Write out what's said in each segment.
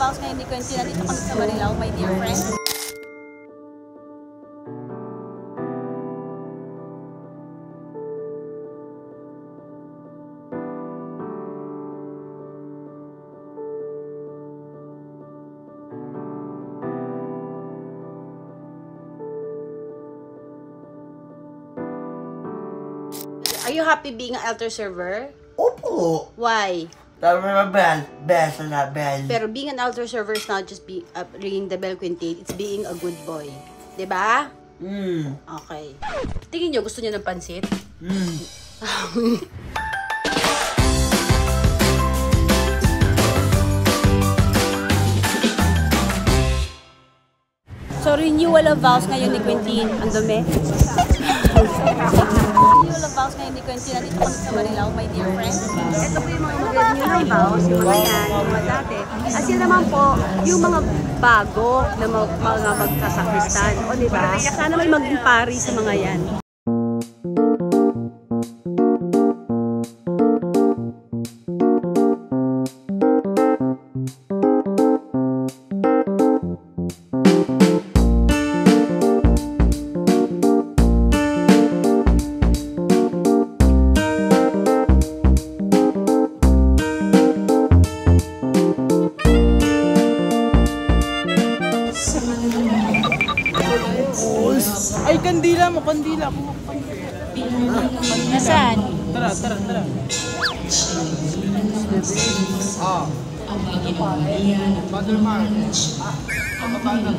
Vows ngayon ni Quentin. Nandito kami sa Marilao, my dear friend. Are you happy being an altar server? Opo. Why? Bell. Pero being an altar server is not just ringing the bell, Quentin. It's being a good boy. Diba? Okay. Tingin nyo, gusto nyo ng pansit? So, renewal of vows ngayon ni Quentin. Ang dumi. Renewal of vows ngayon ni Quentin. Nandito kami sa Marilao, my dear friend. Ito po yung mga mag-renewal vows, yung mga yan, yung mga dati. At yun naman po, yung mga bago na mga magkasakristan. O diba? Sana may maging pari sa mga yan. Ay, kandila mo, kandila mo. Nasaan? Tara. Father Mark. Papapana.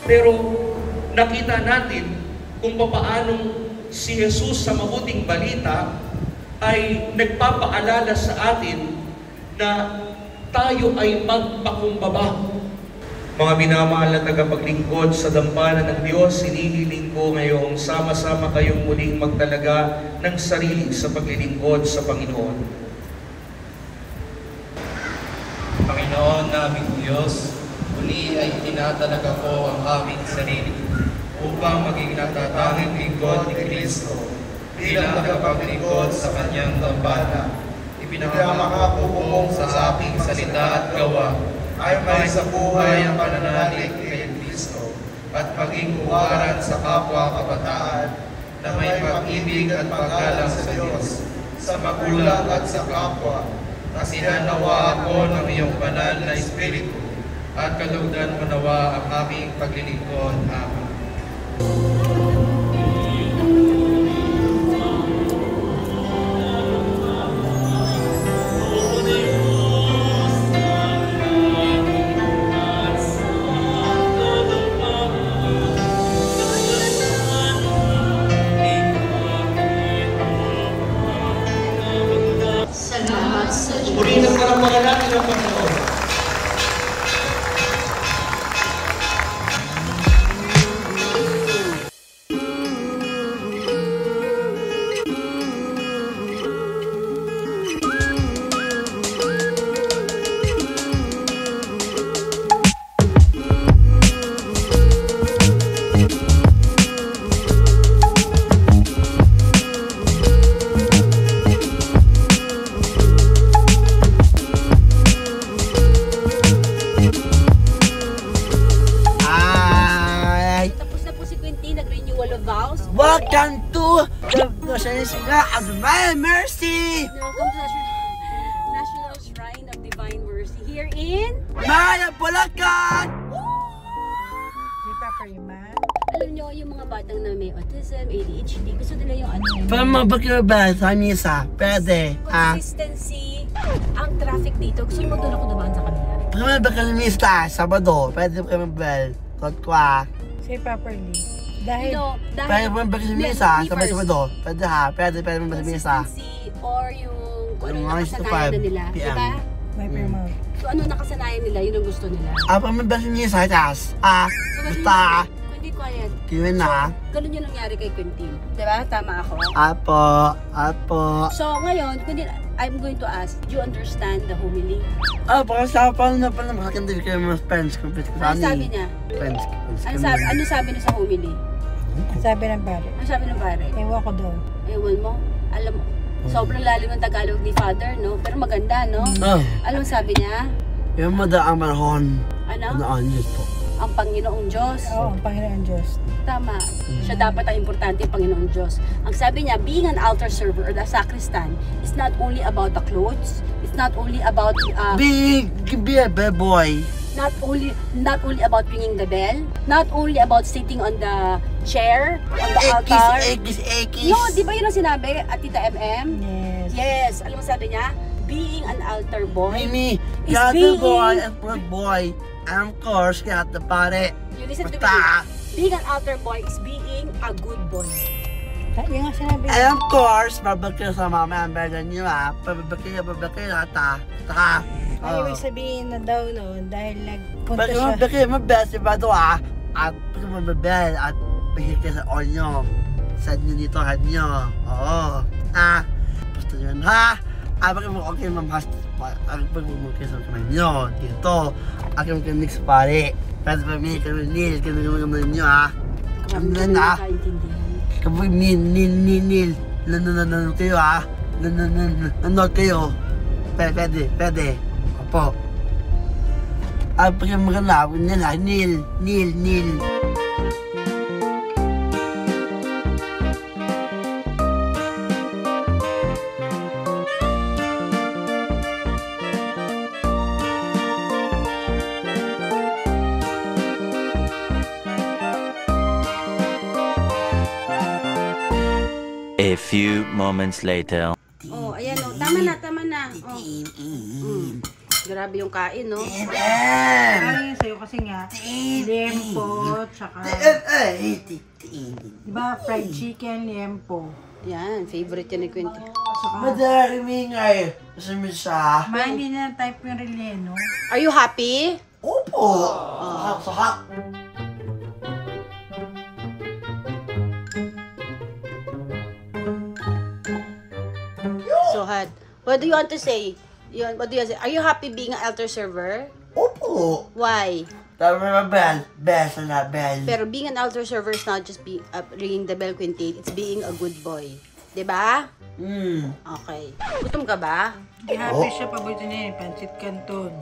Pero nakita natin kung papaanong si Jesus sa mabuting balita ay nagpapaalala sa atin na tayo ay magpakumbaba. Mga minamahal na tagapaglingkod sa dampanan ng Diyos, hinihiling ko ngayong sama-sama kayong muling magtalaga ng sarili sa paglilingkod sa Panginoon. Panginoon naming Diyos, muli ay tinatalaga ko ang aming sarili upang maging natatanging lingkod ni Kristo bilang tagapaglingkod sa Kanyang dambana. Ipinangako ko sa aking salita at gawa ay may sa buhay ang pananalig kay Kristo at maging uwaran sa kapwa kabataan na may pag-ibig at paggalang sa Diyos, sa magulang at sa kapwa, na sinanawa ako ng iyong banal na Espiritu at kalugdan mo nawa ang aming paglilingkod. Amen. Purihin ang kalamangan natin ang Panginoon. Welcome to the Divine Mercy! Welcome to National Shrine of Divine Mercy here in... Maya Bulacan! Alam nyo, yung mga batang na may autism, ADHD, gusto nila yung ano. Pamabakirabal sa misa, pwede. Consistency, ang traffic dito. Gusto mo doon ako dumaan sa kanila. Pamabakirabal sa misa, Sabado, pwede pamabakirabal. Totwa. Say properly. Dahil Pwede pamabakirabal sa misa, Sabado. Pwede ha, pwede pamabakirabal sa misa. Consistency or yung kung ano Yung nakasanayan na nila. PM. Diba? wipe your mouth. So ano nakasanayan nila, yun ang gusto nila. Pamabakirabal sa misa, tas. So, Basta. Hindi quiet. Kiwin na. Ganun yung nangyari kay Quintin. Diba? Tama ako? Apo. So ngayon, I'm going to ask, do you understand the homily? Paano na pala makakandil kayo mga friends ko. Ano sabi niya? Friends. Ano sabi niya sa homily? Sabi ng pare. Ano sabi ng pare? Ewan ko daw. Ewan mo. Alam mo, sobrang lalim ng Tagalog ni Father, no? Pero maganda, no? Alam mo sabi niya? Yung madaang manahon. Ano? Ano Diyos po. Ang Panginoong Diyos. Oo, ang Panginoon Diyos. Tama. Siya dapat ang importante, ang Panginoong Diyos. Ang sabi niya, being an altar server or the sacristan is not only about the clothes, it's not only about Be a bad boy. not only about ringing the bell, not only about sitting on the chair, on the altar. Ekis. No, di ba yun ang sinabi at Tita MM? Yes. Yes. Alam mo sabi niya? Being an altar boy. Mimi, is you're the being... boy and good boy. And of course, kaya the pare. You listen to me. Basta. Being an altar boy is being a good boy. Yung nga sinabi. And of course, babakil sa mama ang bergan nyo babakil lahat ha. Ay, ibig sabihin na daw noon dahil nagpunta siya. Babakil mabel si Bado At bakil mabel at bakil kayo sa onyo. Sad nyo dito, had nyo. Oo. Basta yun ha. Bakil mo okay mamahas. Bakil mo kayo sa kamay nyo. Dito. Aking kanig sa pare. Pwede pa may kamanil. Kanagaman nyo ha. Kamanil ha. Kapag nil. Nanonod kayo ha. Nanonod kayo. Pwede. Opo. Pag yung maganda, nil. A few moments later. Oh, ayan oh. Tama na. Oh. Grabe yung kain, no? Ay, sa'yo kasi nga, lempo, tsaka, diba, fried chicken, lempo. Yan, favorite yan ni Quintin. Madami ngay. Masamid siya. Hindi na type yung relleno. Are you happy? Opo. Sahak. So hot. What do you want to say? What do you say? Are you happy being an altar server? Opo. Why? Tama bell. Bell. Pero being an altar server is not just ringing the bell, Quintin. It's being a good boy. Diba? Okay. Gutom ka ba? Happy siya, paborito niya yung pancit canton.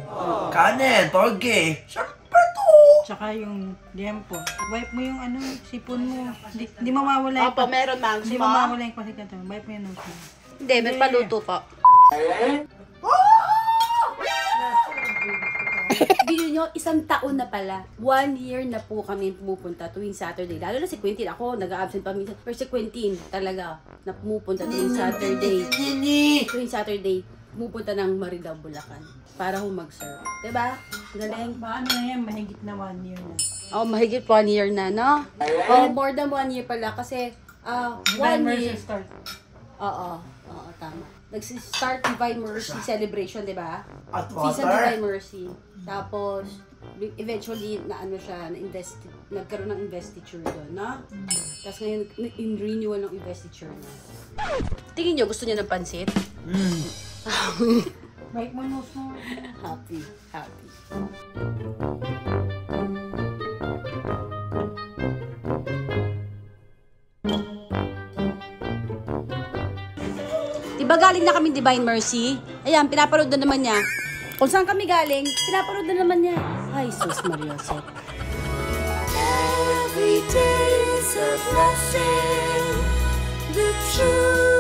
Kanin, toge. Siyempre to. Tsaka yung lempo. Wipe mo yung sipon mo. Hindi mawawala yung Opo, meron ma'am. Hindi mawawala yung pancit canton. Wipe mo yung nose mo. Hindi, may paluto pa. Bino nyo, 1 taon na pala. 1 year na po kami pumupunta tuwing Saturday. Lalo na si Quintin. Ako, nag-absent pa minsan. Pero si Quintin, talaga, na pumupunta tuwing Saturday. Tuwing Saturday, pumupunta ng Maridao, Bulacan. Para ho mag-serve. Diba? Galing. Paano na yan? Mahigit na 1 year na. Oh, mahigit 1 year na, no? Oh, more than 1 year pala. Kasi, 1 year. Start. Oo, tama. Nag-start Divine Mercy celebration, di ba? At Feast of water. Divine Mercy. Tapos, eventually, nagkaroon ng investiture doon, no? Tapos ngayon, in renewal ng investiture na. Tingin nyo, gusto niya ng pansit? Wipe mo yung nose mo. Happy. Diba galing na kami Divine Mercy? Ayan, pinapanood na naman niya. Kung saan kami galing, pinapanood na naman niya. Ay, sus Maria Joseph. Every day is a blessing. The truth